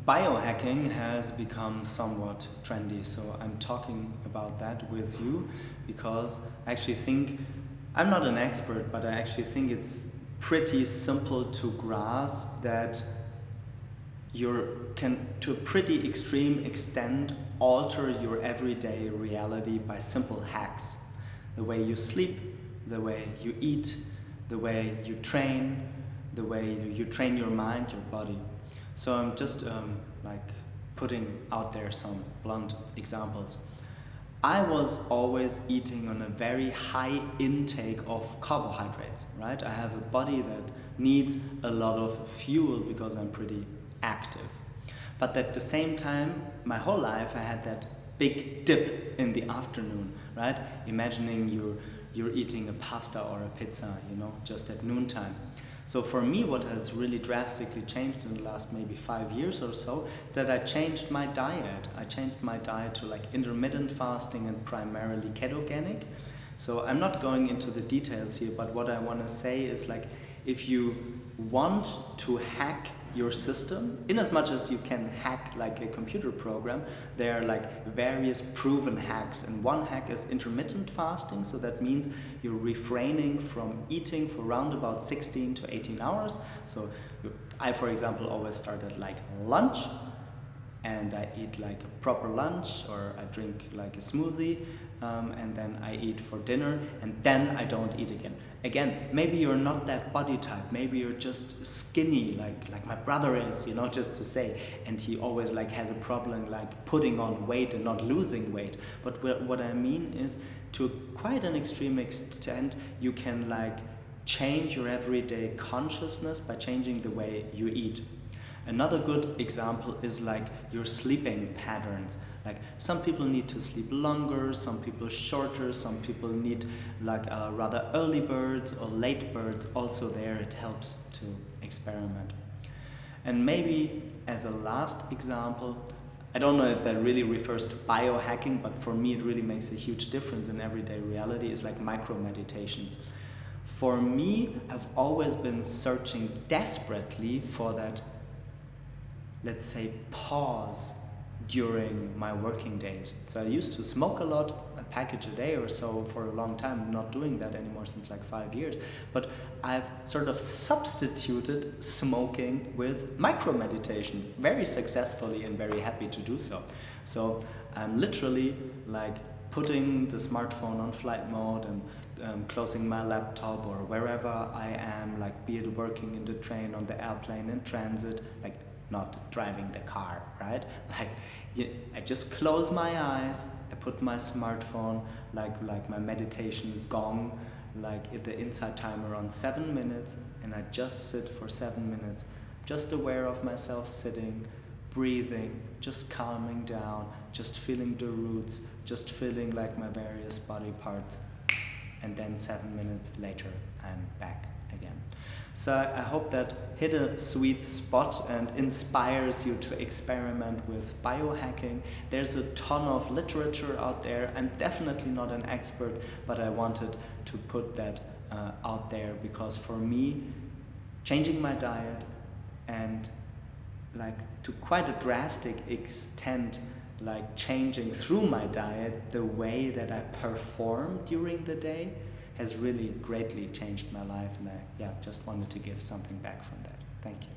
Biohacking has become somewhat trendy, so I'm talking about that with you because I actually think I'm not an expert, but I actually think it's pretty simple to grasp that you can, to a pretty extreme extent, alter your everyday reality by simple hacks. The way you sleep, the way you eat, the way you train, the way you train your mind, your body. So I'm just like putting out there some blunt examples. I was always eating on a very high intake of carbohydrates, right? I have a body that needs a lot of fuel because I'm pretty active. But at the same time, my whole life I had that big dip in the afternoon, right? Imagining you're eating a pasta or a pizza, just at noontime. So for me, what has really drastically changed in the last maybe 5 years or so is that I changed my diet. I changed my diet to like intermittent fasting and primarily ketogenic. So I'm not going into the details here, but what I want to say is like, if you want to hack your system, in as much as you can hack like a computer program, there are like various proven hacks, and one hack is intermittent fasting. So that means you're refraining from eating for around about 16 to 18 hours. So I, for example, always start at like lunch, and I eat like a proper lunch, or I drink like a smoothie, and then I eat for dinner, and then I don't eat again. Again, maybe you're not that body type, maybe you're just skinny like my brother is, just to say, and he always like has a problem like putting on weight and not losing weight. But what I mean is, to quite an extreme extent, you can like change your everyday consciousness by changing the way you eat. Another good example is like your sleeping patterns. Like some people need to sleep longer, some people shorter, some people need like rather early birds or late birds. Also there it helps to experiment. And maybe as a last example, I don't know if that really refers to biohacking, but for me it really makes a huge difference in everyday reality, is like micro meditations. For me, I've always been searching desperately for that, let's say, pause during my working days. So I used to smoke a lot, a package a day or so for a long time. I'm not doing that anymore since like 5 years. But I've sort of substituted smoking with micro meditations very successfully, and very happy to do so. So I'm literally like putting the smartphone on flight mode and closing my laptop or wherever I am, like be it working in the train, on the airplane, in transit, like not driving the car, right? Like I just close my eyes, I put my smartphone, like my meditation gong, like the inside timer on 7 minutes, and I just sit for 7 minutes, just aware of myself sitting, breathing, just calming down, just feeling the roots, just feeling like my various body parts, and then 7 minutes later I'm back again. So I hope that hit a sweet spot and inspires you to experiment with biohacking. There's a ton of literature out there. I'm definitely not an expert, but I wanted to put that out there because for me, changing my diet and like to quite a drastic extent, like changing through my diet the way that I perform during the day has really greatly changed my life, and I just wanted to give something back from that. Thank you.